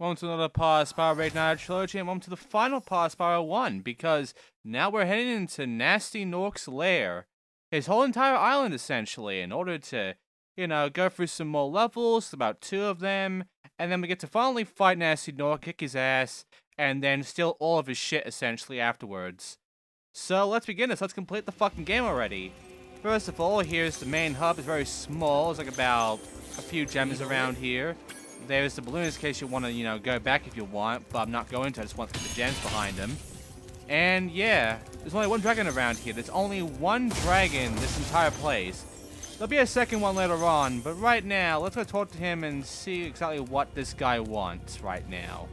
Welcome to another part of Spyro Reignited Trilogy, and welcome to the final part of Spyro 1, because now we're heading into Gnasty Gnorc's lair. His whole entire island, essentially, in order to, go through some more levels, about 2 of them, and then we get to finally fight Gnasty Gnorc, kick his ass, and then steal all of his shit, essentially, afterwards. So, let's begin this. Let's complete the fucking game already. First of all, here's the main hub. It's very small. It's like about a few gems around here. There's the balloons in case you want to, go back if you want, but I'm not going to. I just want to get the gems behind them. And yeah, there's only one dragon around here. There's only one dragon this entire place. There'll be a second one later on, but right now, let's go talk to him and see exactly what this guy wants right now.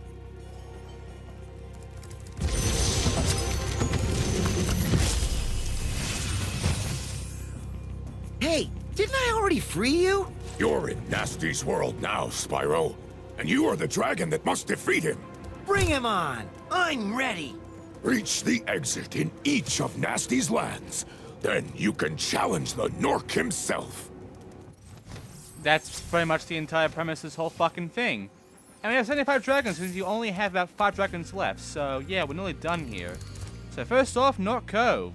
Hey, didn't I already free you? You're in Gnasty's world now, Spyro. And you are the dragon that must defeat him. Bring him on! I'm ready! Reach the exit in each of Gnasty's lands. Then you can challenge the Gnorc himself. That's pretty much the entire premise of this whole fucking thing. And we have 75 dragons since you only have about 5 dragons left. So yeah, we're nearly done here. So first off, Gnorc Cove.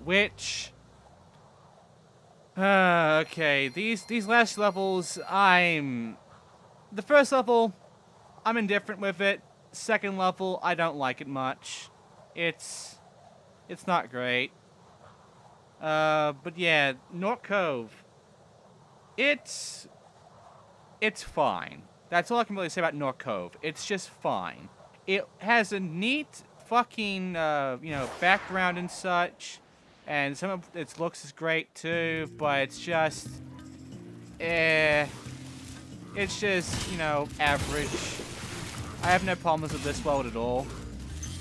Which... okay, these last levels, the first level, I'm indifferent with it. Second level, I don't like it much. It's not great. But yeah, Gnorc Cove, it's fine. That's all I can really say about Gnorc Cove. It's just fine. It has a neat fucking, background and such. And some of its looks is great too, but it's just, average. I have no problems with this world at all.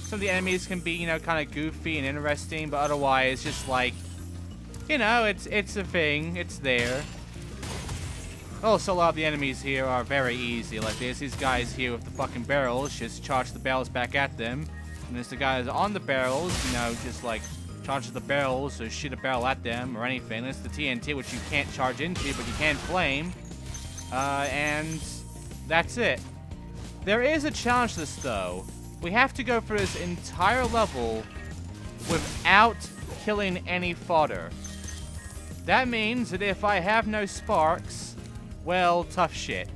Some of the enemies can be, kind of goofy and interesting, but otherwise, just like, it's a thing. It's there. Also, a lot of the enemies here are very easy. Like, there's these guys here with the fucking barrels. Just charge the barrels back at them. And there's the guys on the barrels, just like, charge the barrels or shoot a barrel at them or anything. There's the TNT, which you can't charge into, but you can flame. And that's it. There is a challenge to this, though. We have to go through this entire level without killing any fodder. That means that if I have no sparks, well, tough shit.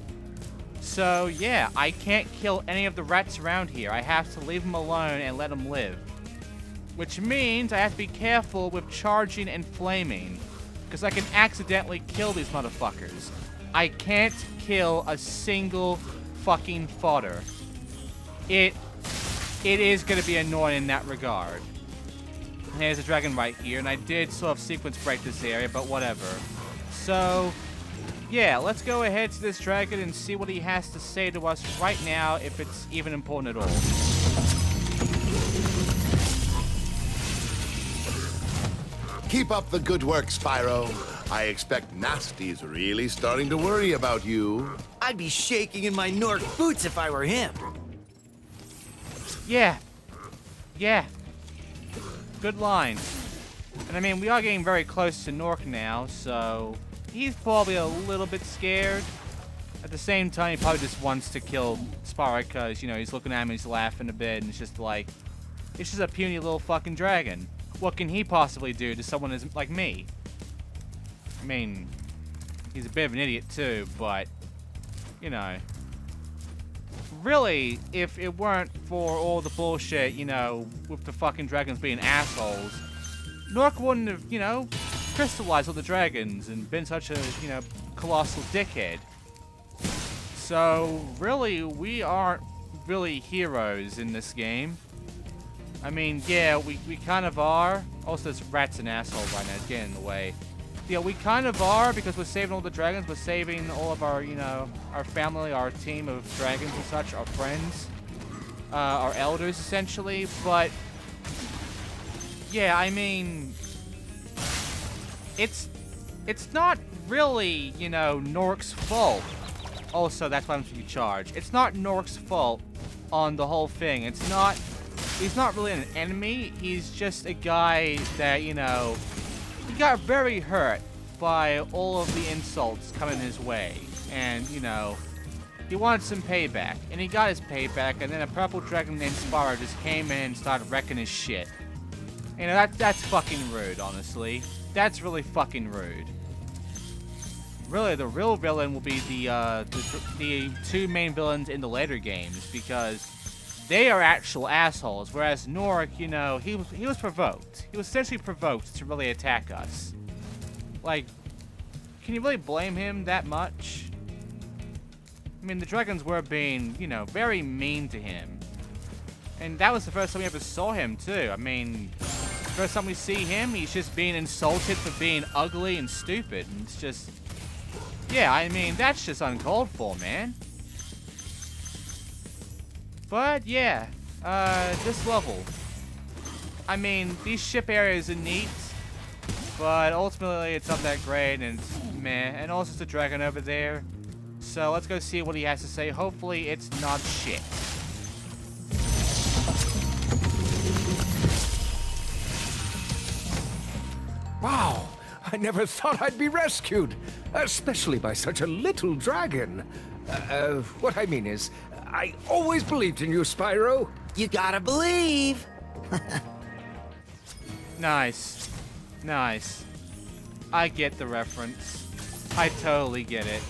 So, yeah, I can't kill any of the rats around here. I have to leave them alone and let them live. Which means I have to be careful with charging and flaming, because I can accidentally kill these motherfuckers. I can't kill a single fucking fodder. It is going to be annoying in that regard. There's a dragon right here, and I did sort of sequence break this area, but whatever. So, yeah, let's go ahead to this dragon and see what he has to say to us right now, if it's even important at all. Keep up the good work, Spyro. I expect Gnasty's really starting to worry about you. I'd be shaking in my Gnorc boots if I were him. Yeah. Good line. And I mean, we are getting very close to Gnorc now, so he's probably a little bit scared. At the same time, he probably just wants to kill Spyro because, he's looking at him, he's laughing a bit, and it's just like, it's just a puny little fucking dragon. What can he possibly do to someone like me? I mean, he's a bit of an idiot too, but, really, if it weren't for all the bullshit, with the fucking dragons being assholes, Gnorc wouldn't have, crystallized all the dragons and been such a, colossal dickhead. So, really, we aren't really heroes in this game. I mean, yeah, we kind of are. Also, this rat's an asshole right now. It's getting in the way. Yeah, we kind of are because we're saving all the dragons. We're saving all of our, our family, our team of dragons and such, our friends, our elders, essentially. But, yeah, I mean, it's not really, Gnorc's fault. Also, that's why I'm supposed to charge. It's not Gnorc's fault on the whole thing. He's not really an enemy. He's just a guy that, he got very hurt by all of the insults coming his way. And, he wanted some payback, and he got his payback, and then a purple dragon named Spyro just came in and started wrecking his shit. You know, that's fucking rude, honestly. That's really fucking rude. Really, the real villain will be the two main villains in the later games, because they are actual assholes, whereas Gnorc, you know, he was provoked. He was essentially provoked to really attack us. Like, can you really blame him that much? I mean, the dragons were being, you know, very mean to him. And that was the first time we ever saw him, too. I mean, first time we see him, he's just being insulted for being ugly and stupid. And it's just... yeah, I mean, that's just uncalled for, man. But, yeah. This level. I mean, these ship areas are neat. But ultimately, it's not that great, and it's meh. And also, it's a dragon over there. So, let's go see what he has to say. Hopefully, it's not shit. Wow, I never thought I'd be rescued, especially by such a little dragon. What I mean is, I always believed in you, Spyro. You gotta believe. Nice. Nice. I get the reference. I totally get it.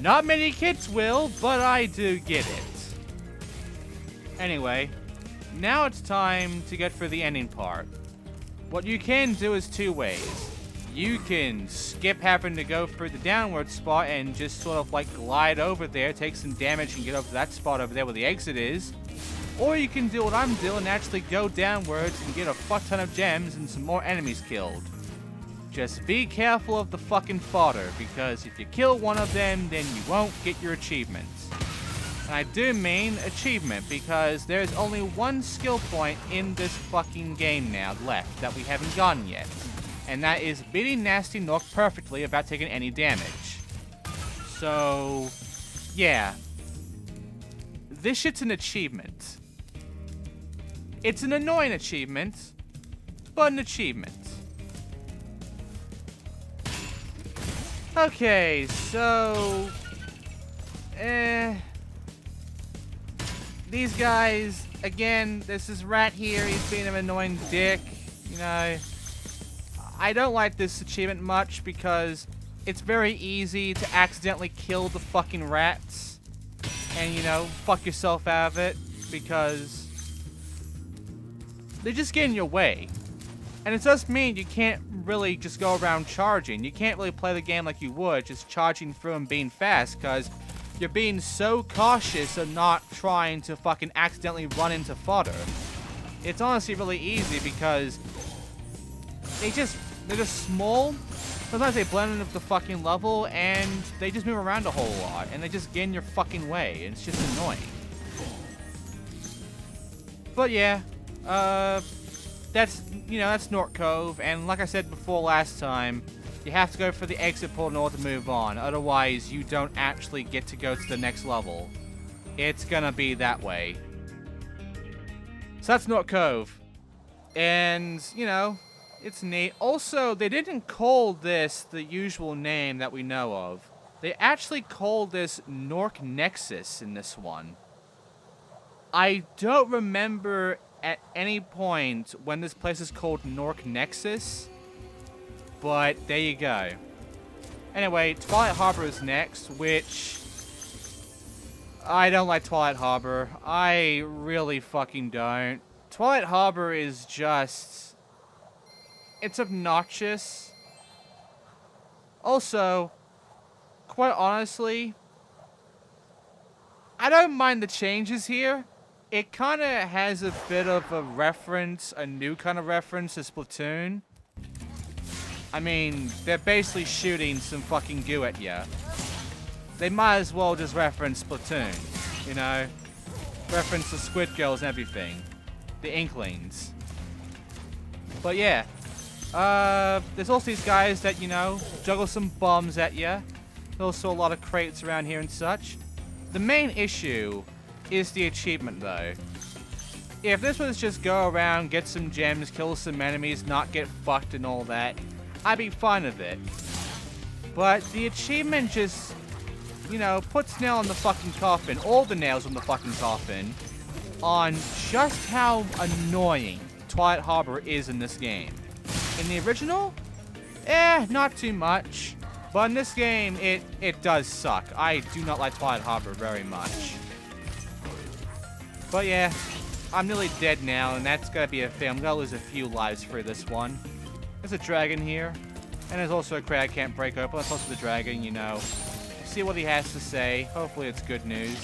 Not many kids will, but I do get it. Anyway, now it's time to get for the ending part. What you can do is two ways. You can skip having to go through the downward spot and just sort of like glide over there, take some damage and get over to that spot over there where the exit is. Or you can do what I'm doing and actually go downwards and get a fuck ton of gems and some more enemies killed. Just be careful of the fucking fodder, because if you kill one of them, then you won't get your achievements. And I do mean achievement, because there's only one skill point in this fucking game now left that we haven't gotten yet. And that is beating Gnasty Gnorc perfectly without taking any damage. So, yeah. This shit's an achievement. It's an annoying achievement, but an achievement. Okay, so... these guys, again, this is Rat here, he's being an annoying dick, you know. I don't like this achievement much because it's very easy to accidentally kill the fucking rats and, you know, fuck yourself out of it because they just get in your way. And it does mean you can't really just go around charging. You can't really play the game like you would, just charging through and being fast, because you're being so cautious of not trying to fucking accidentally run into fodder. It's honestly really easy because they're just small. Sometimes they blend into the fucking level and they just move around a whole lot and they just get in your fucking way and it's just annoying. But yeah, that's Gnorc Cove, and like I said before last time, you have to go for the exit portal in order to move on, otherwise you don't actually get to go to the next level. It's gonna be that way. So that's Gnorc Cove. And, you know, it's neat. Also, they didn't call this the usual name that we know of. They actually called this Gnorc Nexus in this one. I don't remember at any point when this place is called Gnorc Nexus, but there you go. Anyway, Twilight Harbor is next, which I don't like Twilight Harbor. I really fucking don't. Twilight Harbor is just... it's obnoxious. Also, quite honestly, I don't mind the changes here. It kind of has a bit of a reference, a new kind of reference to Splatoon. I mean, they're basically shooting some fucking goo at ya. They might as well just reference Splatoon, you know? Reference the Squid Girls and everything. The Inklings. But yeah. There's also these guys that, you know, juggle some bombs at ya. There's also a lot of crates around here and such. The main issue is the achievement, though. If this was just go around, get some gems, kill some enemies, not get fucked and all that, I'd be fine with it. But the achievement just you know, puts nail on the fucking coffin, all the nails on the fucking coffin, on just how annoying Twilight Harbor is in this game. In the original, not too much. But in this game, it does suck. I do not like Twilight Harbor very much. But yeah, I'm nearly dead now, and that's gonna be a thing. I'm gonna lose a few lives for this one. There's a dragon here, and there's also a crate I can't break open. Let's talk to the dragon, you know. See what he has to say. Hopefully it's good news.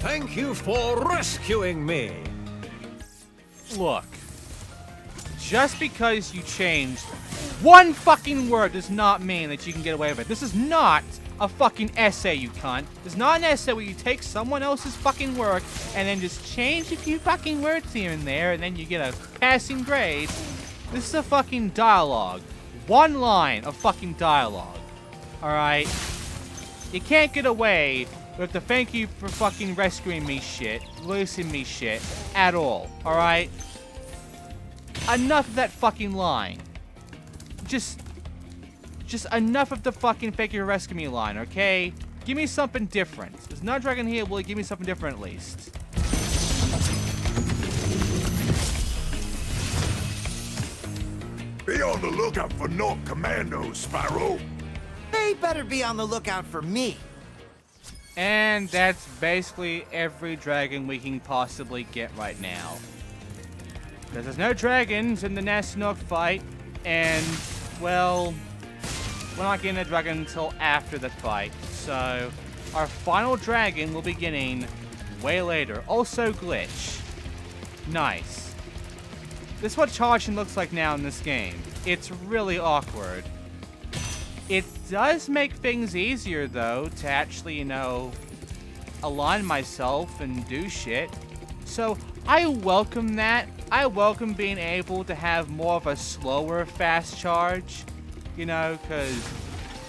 Thank you for rescuing me. Look, just because you changed one fucking word does not mean that you can get away with it. This is not a fucking essay, you cunt. It's not an essay where you take someone else's fucking work and then just change a few fucking words here and there and then you get a passing grade. This is a fucking dialogue. One line of fucking dialogue. Alright? You can't get away with the thank you for fucking rescuing me shit, releasing me shit, at all. Alright? Enough of that fucking line. Just enough of the fucking thank you for rescuing me line, okay? Give me something different. There's no dragon here, will you give me something different at least? Be on the lookout for Gnorc commandos, Spyro. They better be on the lookout for me. And that's basically every dragon we can possibly get right now. Because there's no dragons in the Gnasty Gnorc fight, and, well, we're not getting a dragon until after the fight. So, our final dragon will be getting way later. Also glitch. Nice. This is what charging looks like now in this game. It's really awkward. It does make things easier, though, to actually, you know, align myself and do shit. So, I welcome that. I welcome being able to have more of a slower fast charge. You know, because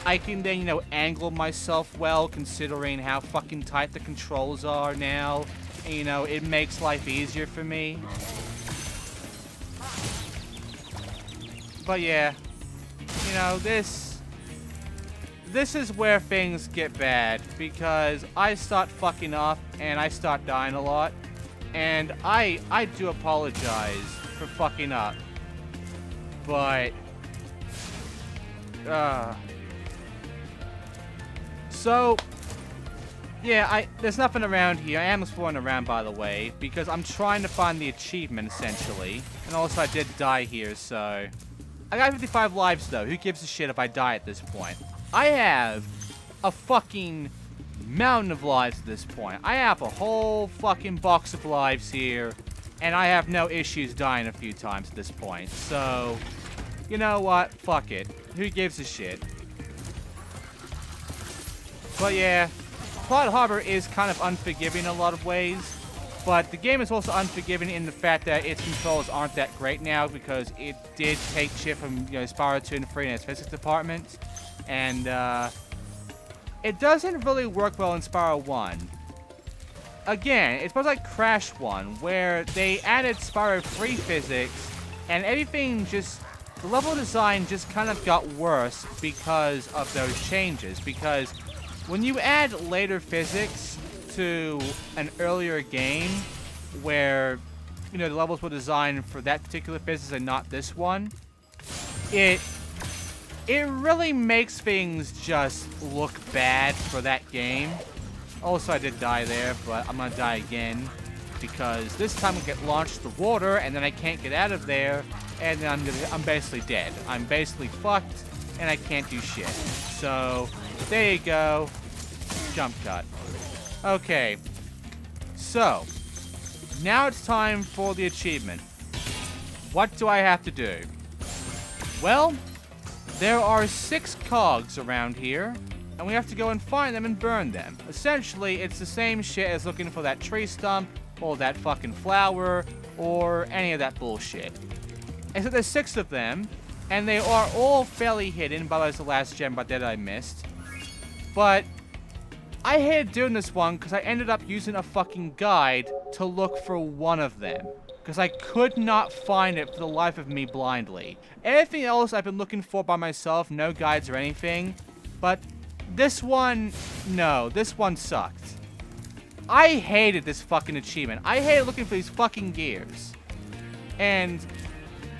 I can then, you know, angle myself well, considering how fucking tight the controls are now. And, you know, it makes life easier for me. But yeah, you know, this is where things get bad, because I start fucking up and I start dying a lot, and I do apologize for fucking up, but so yeah, there's nothing around here. I am exploring around, by the way, because I'm trying to find the achievement essentially, and also I did die here, so. I got 55 lives, though. Who gives a shit if I die at this point? I have a fucking mountain of lives at this point. I have a whole fucking box of lives here, and I have no issues dying a few times at this point. So, you know what? Fuck it. Who gives a shit? But yeah, Twilight Harbor is kind of unforgiving in a lot of ways. But the game is also unforgiving in the fact that its controls aren't that great now, because it did take shit from, you know, Spyro 2 and 3 in its physics department. And it doesn't really work well in Spyro 1. Again, it's much like Crash 1, where they added Spyro 3 physics, and everything just, the level design just kind of got worse because of those changes. Because when you add later physics to an earlier game where, you know, the levels were designed for that particular physics and not this one, it really makes things just look bad for that game. Also, I did die there, but I'm gonna die again, because this time I get launched to the water and then I can't get out of there, and then I'm basically dead. I'm basically fucked and I can't do shit. So there you go. Jump cut. Okay, so now it's time for the achievement. What do I have to do? Well, there are 6 cogs around here, and we have to go and find them and burn them. Essentially, it's the same shit as looking for that tree stump, or that fucking flower, or any of that bullshit. Except there's 6 of them, and they are all fairly hidden, but there's the last gem that I missed. But I hated doing this one because I ended up using a fucking guide to look for one of them. because I could not find it for the life of me blindly. Everything else I've been looking for by myself, no guides or anything, but this one, no, this one sucked. I hated this fucking achievement. I hated looking for these fucking gears. And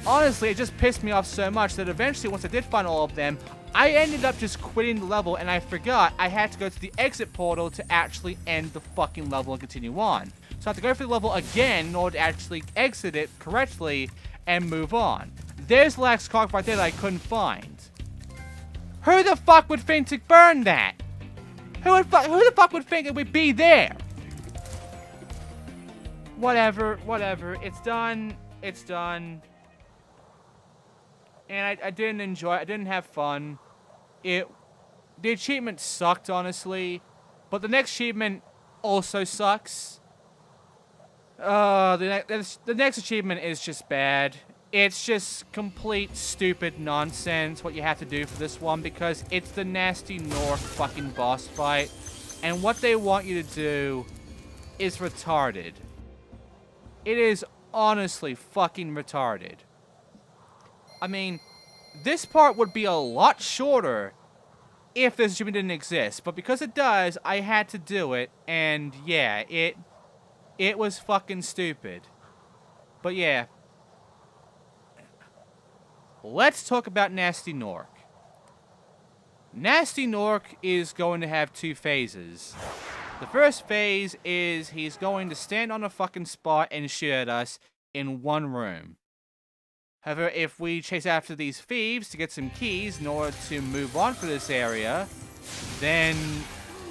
honestly, it just pissed me off so much that eventually, once I did find all of them, I ended up just quitting the level, and I forgot I had to go to the exit portal to actually end the fucking level and continue on. So I have to go through the level again in order to actually exit it correctly and move on. There's Lax Cock right there that I couldn't find. Who the fuck would think to burn that? Who the fuck would think it would be there? Whatever. It's done. It's done. And I didn't enjoy it. I didn't have fun. The achievement sucked, honestly. But the next achievement also sucks. The next achievement is just bad. It's just complete stupid nonsense what you have to do for this one, because it's the Gnasty Gnorc fucking boss fight. And what they want you to do is retarded. It is honestly fucking retarded. I mean, this part would be a lot shorter if this achievement didn't exist, but because it does, I had to do it, and yeah, it was fucking stupid. But yeah. Let's talk about Gnasty Gnorc. Gnasty Gnorc is going to have two phases. The first phase is he's going to stand on a fucking spot and shoot at us in one room. However, if we chase after these thieves to get some keys in order to move on for this area, then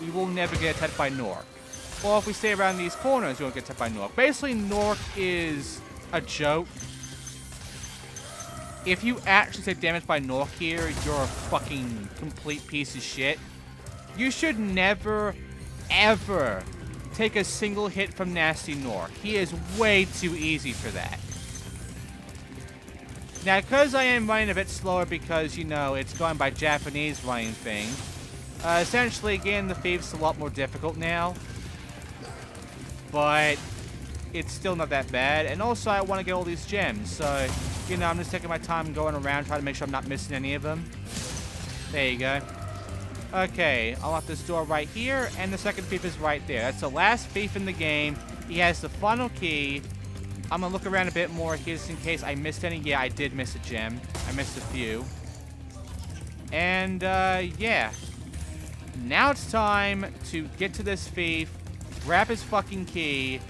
we will never get attacked by Gnorc. Or if we stay around these corners, we won't get attacked by Gnorc. Basically, Gnorc is a joke. If you actually take damage by Gnorc here, you're a fucking complete piece of shit. You should never, ever take a single hit from Gnasty Gnorc. He is way too easy for that. Now, because I am running a bit slower because, you know, it's going by Japanese running thing, essentially, getting the thieves is a lot more difficult now. But it's still not that bad. And also, I want to get all these gems. So, you know, I'm just taking my time going around, trying to make sure I'm not missing any of them. There you go. Okay, I'll lock this door right here, and the second thief is right there. That's the last thief in the game. He has the final key. I'm gonna look around a bit more here just in case I missed any. Yeah, I did miss a gem. I missed a few. And, yeah. Now it's time to get to this thief, grab his fucking key,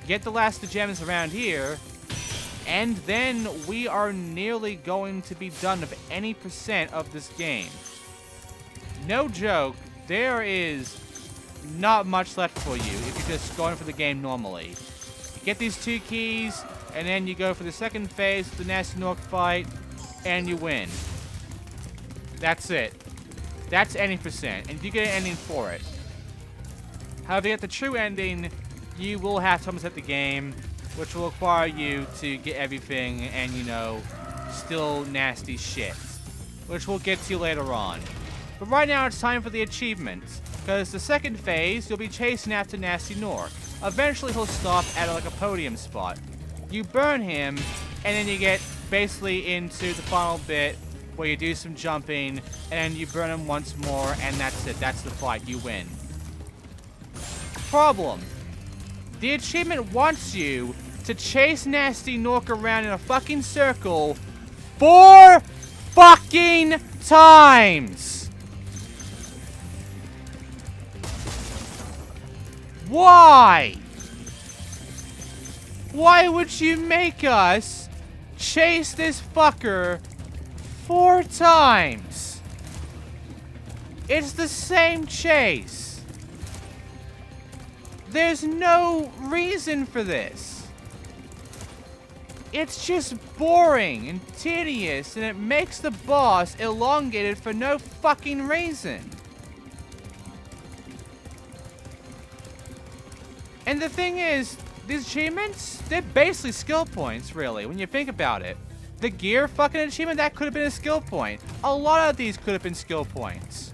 get the last of the gems around here, and then we are nearly going to be done with any % of this game. No joke, there is not much left for you if you're just going for the game normally. You get these 2 keys, and then you go for the second phase, the Gnasty Gnorc fight, and you win. That's it. That's any %, and you get an ending for it. However, to get the true ending, you will have to reset the game, which will require you to get everything and, you know, still nasty shit, which we'll get to later on. But right now, it's time for the achievements, because the second phase, you'll be chasing after Gnasty Gnorc. Eventually, he'll stop at, like, a podium spot. You burn him, and then you get basically into the final bit where you do some jumping, and you burn him once more, and that's it. That's the fight. You win. Problem. The achievement wants you to chase Gnasty Gnorc around in a fucking circle 4 fucking times! Why? Why would you make us chase this fucker 4 times? It's the same chase. There's no reason for this. It's just boring and tedious, and it makes the boss elongated for no fucking reason. And the thing is, these achievements, they're basically skill points, really, when you think about it. The gear fucking achievement, that could have been a skill point. A lot of these could have been skill points.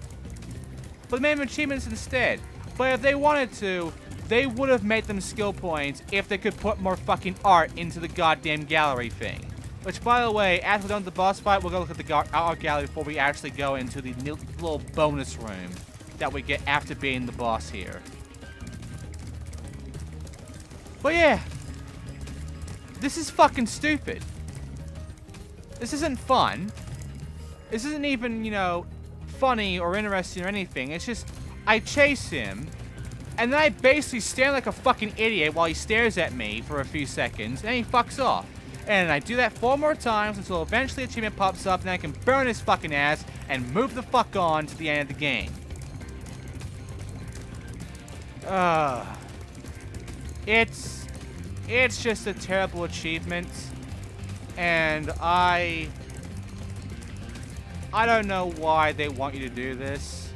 But they made them achievements instead. But if they wanted to, they would have made them skill points if they could put more fucking art into the goddamn gallery thing. Which, by the way, after we're done with the boss fight, we'll go look at the art gallery before we actually go into the little bonus room that we get after being the boss here. But yeah, this is fucking stupid. This isn't fun. This isn't even, you know, funny or interesting or anything. It's just, I chase him, and then I basically stand like a fucking idiot while he stares at me for a few seconds, and then he fucks off. And I do that 4 more times until eventually achievement pops up and I can burn his fucking ass and move the fuck on to the end of the game. It's just a terrible achievement. And I don't know why they want you to do this.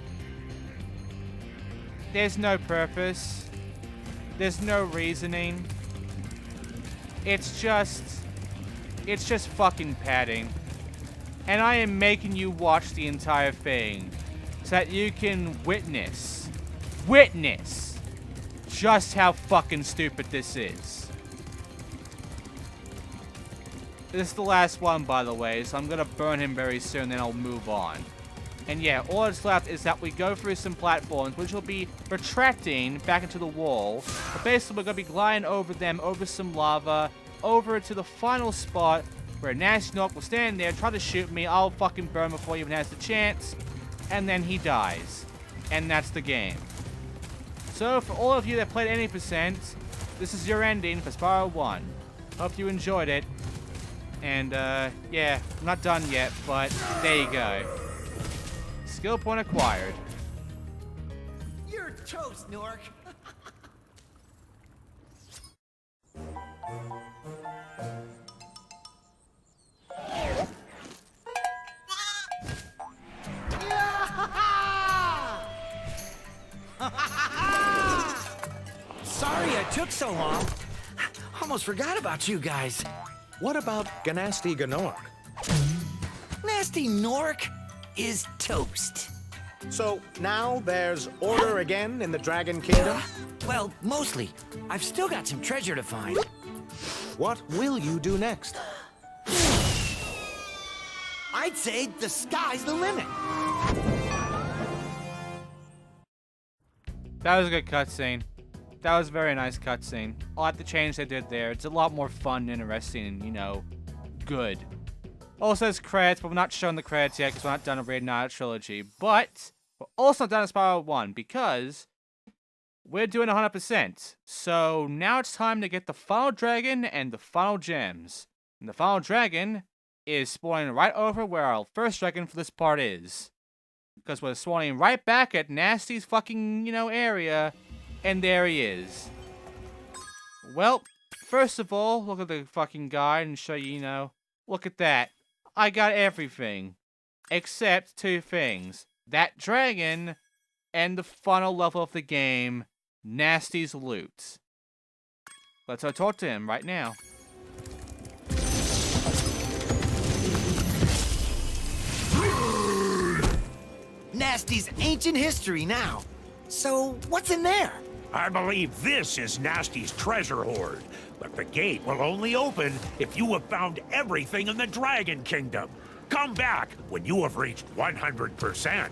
There's no purpose. There's no reasoning. It's just fucking padding. And I am making you watch the entire thing so that you can witness just how fucking stupid this is. This is the last one, by the way, so I'm gonna burn him very soon, then I'll move on. And yeah, all that's left is that we go through some platforms, which will be retracting back into the wall. But basically, we're gonna be gliding over them, over some lava, over to the final spot where Gnasty Gnorc will stand there, try to shoot me. I'll fucking burn before he even has the chance. And then he dies. And that's the game. So, for all of you that played any percent, this is your ending for Spyro 1. Hope you enjoyed it. And, yeah, I'm not done yet, but there you go. Skill point acquired. You're toast, Gnorc. Sorry I took so long. Almost forgot about you guys. What about Gnasty Gnorc? Gnasty Gnorc is toast. So now there's order again in the Dragon Kingdom? Well, mostly. I've still got some treasure to find. What will you do next? I'd say the sky's the limit. That was a good cutscene. That was a very nice cutscene. I like the change they did there. It's a lot more fun, interesting, and, you know, good. Also says credits, but we're not showing the credits yet because we're not done with Reignited Trilogy. But we're also not done with Spyro 1 because we're doing 100%. So now it's time to get the final dragon and the final gems. And the final dragon is spawning right over where our first dragon for this part is. Because we're spawning right back at Gnasty's fucking, you know, area. And there he is. Well, first of all, look at the fucking guide and show you, you know, look at that. I got everything. Except 2 things. That dragon and the final level of the game, Gnasty's loot. Let's go talk to him right now. Gnasty's ancient history now. So, what's in there? I believe this is Gnasty's treasure hoard, but the gate will only open if you have found everything in the Dragon Kingdom. Come back when you have reached 100%.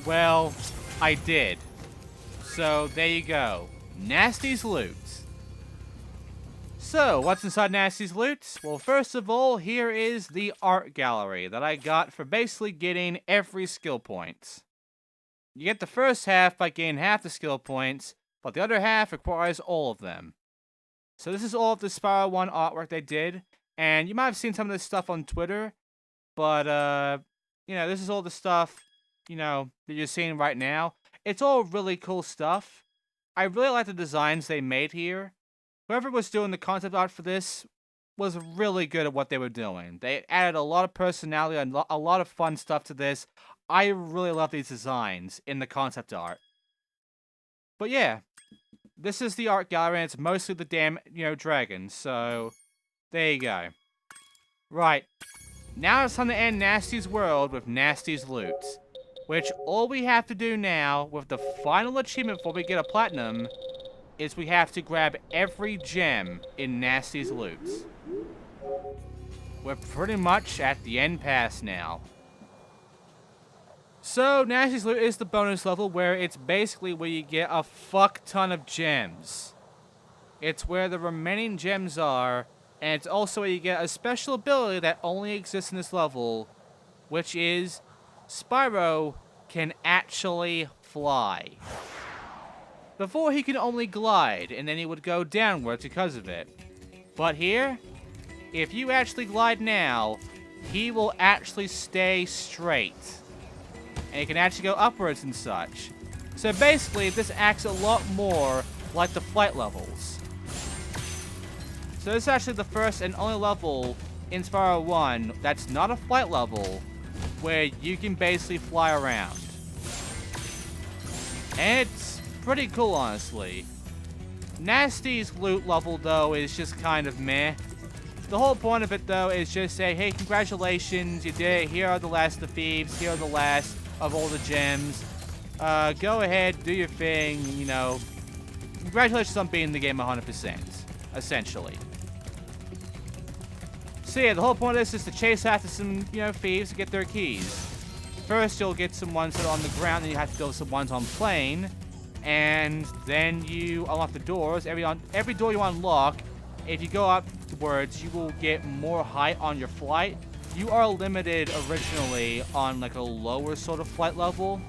Well, I did. So, there you go. Gnasty's loot. So, what's inside Gnasty's loot? Well, first of all, here is the art gallery that I got for basically getting every skill point. You get the first half by getting half the skill points, but the other half requires all of them. So this is all of the Spyro 1 artwork they did, and you might have seen some of this stuff on Twitter, but, you know, this is all the stuff, you know, that you're seeing right now. It's all really cool stuff. I really like the designs they made here. Whoever was doing the concept art for this was really good at what they were doing. They added a lot of personality and a lot of fun stuff to this. I really love these designs in the concept art. But yeah, this is the art gallery, and it's mostly the damn, you know, dragons. So, there you go. Right, now it's time to end Gnasty's world with Gnasty's loot. Which all we have to do now, with the final achievement before we get a platinum, is we have to grab every gem in Gnasty's loot. We're pretty much at the end pass now. So, Gnasty's loot is the bonus level where it's basically where you get a fuck ton of gems. It's where the remaining gems are, and it's also where you get a special ability that only exists in this level, which is Spyro can actually fly. Before he could only glide, and then he would go downwards because of it. But here, if you actually glide now, he will actually stay straight. And he can actually go upwards and such. So basically, this acts a lot more like the flight levels. So this is actually the first and only level in Spyro 1 that's not a flight level, where you can basically fly around. And it's pretty cool, honestly. Gnasty's loot level, though, is just kind of meh. The whole point of it, though, is just say, hey, congratulations, you did it. Here are the last of the thieves. Here are the last of all the gems. Go ahead, do your thing, you know. Congratulations on beating the game 100%, essentially. So yeah, the whole point of this is to chase after some, you know, thieves to get their keys. First, you'll get some ones that are on the ground, then you have to build some ones on plane. And then you unlock the doors. Every door you unlock, if you go upwards, you will get more height on your flight. You are limited originally on like a lower sort of flight level,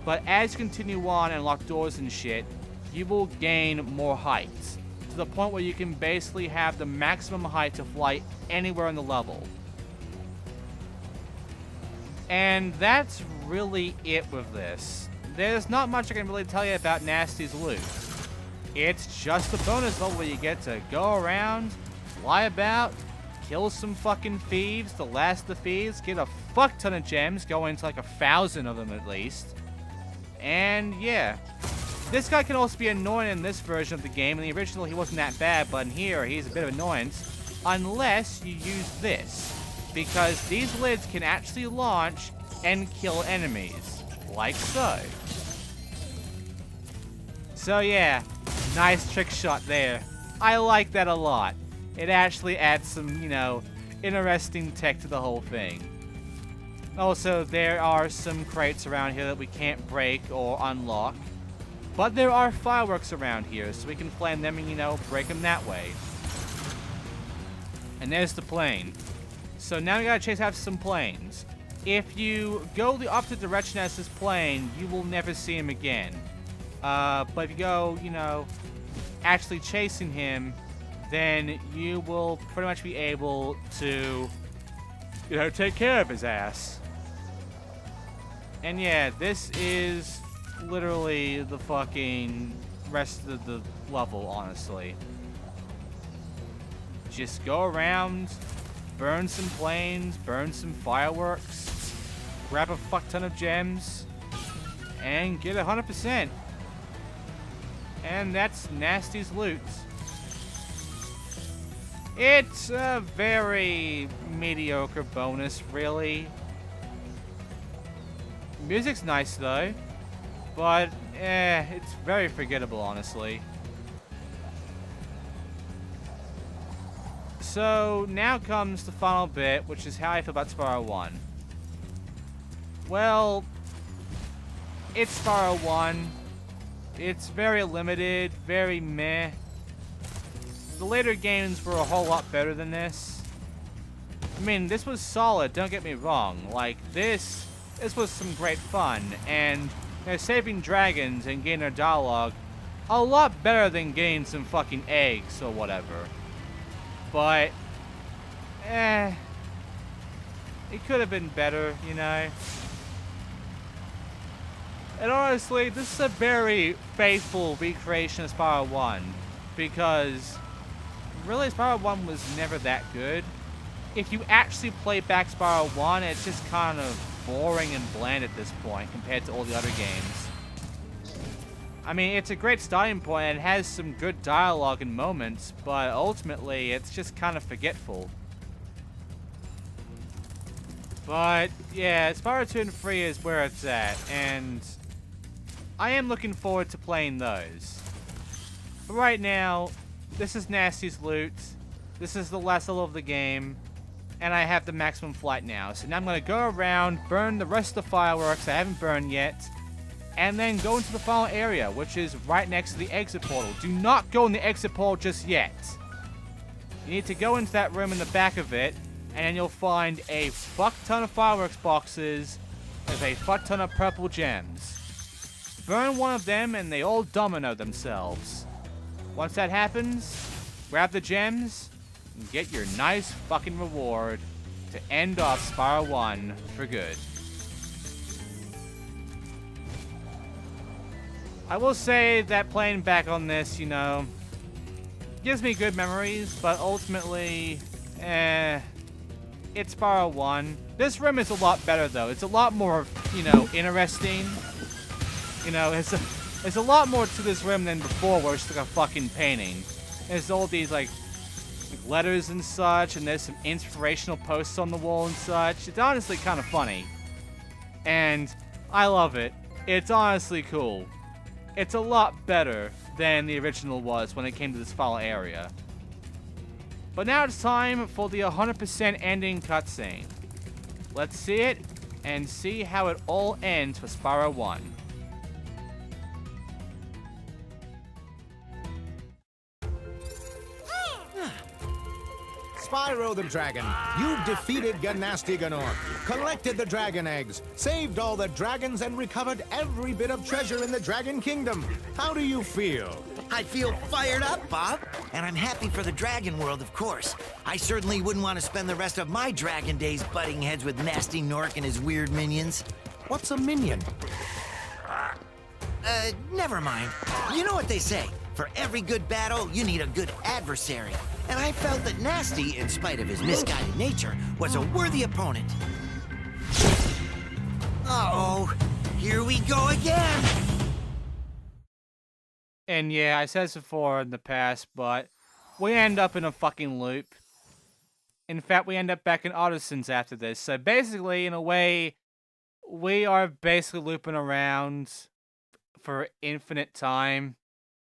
but as you continue on and unlock doors and shit, you will gain more height to the point where you can basically have the maximum height to fly anywhere in the level. And that's really it with this. There's not much I can really tell you about Gnasty's loot. It's just a bonus level where you get to go around, fly about, kill some fucking thieves, the last of the thieves, get a fuck ton of gems, go into like 1,000 of them at least. And yeah. This guy can also be annoying in this version of the game. In the original, he wasn't that bad, but in here, he's a bit of annoyance. Unless you use this. Because these lids can actually launch and kill enemies. Like so. So yeah, nice trick shot there. I like that a lot. It actually adds some, you know, interesting tech to the whole thing. Also, there are some crates around here that we can't break or unlock. But there are fireworks around here, so we can flame them and, you know, break them that way. And there's the plane. So now we gotta chase after some planes. If you go the opposite direction as this plane, you will never see him again. But if you go, you know, actually chasing him, then you will pretty much be able to, you know, take care of his ass. And yeah, this is literally the fucking rest of the level, honestly. Just go around, burn some planes, burn some fireworks, grab a fuck ton of gems, and get 100%. And that's Gnasty's loot. It's a very mediocre bonus, really. Music's nice, though. But, it's very forgettable, honestly. So, now comes the final bit, which is how I feel about Spyro 1. Well, it's Spyro 1. It's very limited, very meh. The later games were a whole lot better than this. I mean, this was solid, don't get me wrong. Like, this was some great fun, and you know, saving dragons and getting their dialogue, a lot better than getting some fucking eggs or whatever. But, it could have been better, you know. And honestly, this is a very faithful recreation of Spyro 1, because really Spyro 1 was never that good. If you actually play back Spyro 1, it's just kind of boring and bland at this point compared to all the other games. I mean, it's a great starting point and it has some good dialogue and moments, but ultimately it's just kind of forgetful. But yeah, Spyro 2 and 3 is where it's at, and I am looking forward to playing those. But right now, this is Gnasty's loot. This is the last level of the game. And I have the maximum flight now. So now I'm going to go around, burn the rest of the fireworks I haven't burned yet. And then go into the final area, which is right next to the exit portal. Do not go in the exit portal just yet. You need to go into that room in the back of it. And then you'll find a fuck ton of fireworks boxes with a fuck ton of purple gems. Burn one of them and they all domino themselves. Once that happens, grab the gems and get your nice fucking reward to end off Spyro 1 for good. I will say that playing back on this, you know, gives me good memories, but ultimately, it's Spyro 1. This room is a lot better, though. It's a lot more, you know, interesting. You know, there's a lot more to this room than before, where it's like a fucking painting. There's all these, like letters and such, and there's some inspirational posts on the wall and such. It's honestly kind of funny. And I love it. It's honestly cool. It's a lot better than the original was when it came to this final area. But now it's time for the 100% ending cutscene. Let's see it, and see how it all ends for Spyro 1. Spyro the Dragon, you defeated Gnasty Gnorc, collected the dragon eggs, saved all the dragons, and recovered every bit of treasure in the Dragon Kingdom. How do you feel? I feel fired up, Bob. And I'm happy for the dragon world, of course. I certainly wouldn't want to spend the rest of my dragon days butting heads with Gnasty Gnorc and his weird minions. What's a minion? Never mind. You know what they say. For every good battle, you need a good adversary. And I felt that Gnasty, in spite of his misguided nature, was a worthy opponent. Uh-oh. Here we go again! And yeah, I said this before in the past, but we end up in a fucking loop. In fact, we end up back in Artisans after this. So basically, in a way, we are basically looping around for infinite time.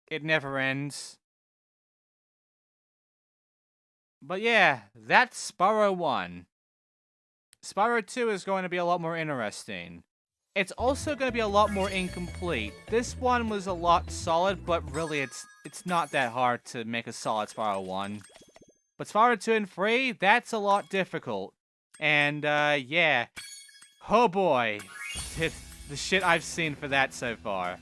It never ends. But yeah, that's Spyro 1. Spyro 2 is going to be a lot more interesting. It's also going to be a lot more incomplete. This one was a lot solid, but really it's not that hard to make a solid Spyro 1. But Spyro 2 and 3, that's a lot difficult. And yeah. Oh boy. The shit I've seen for that so far.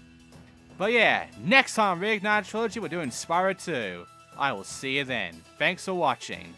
But yeah, next time Reignited Trilogy, we're doing Spyro 2. I will see you then. Thanks for watching.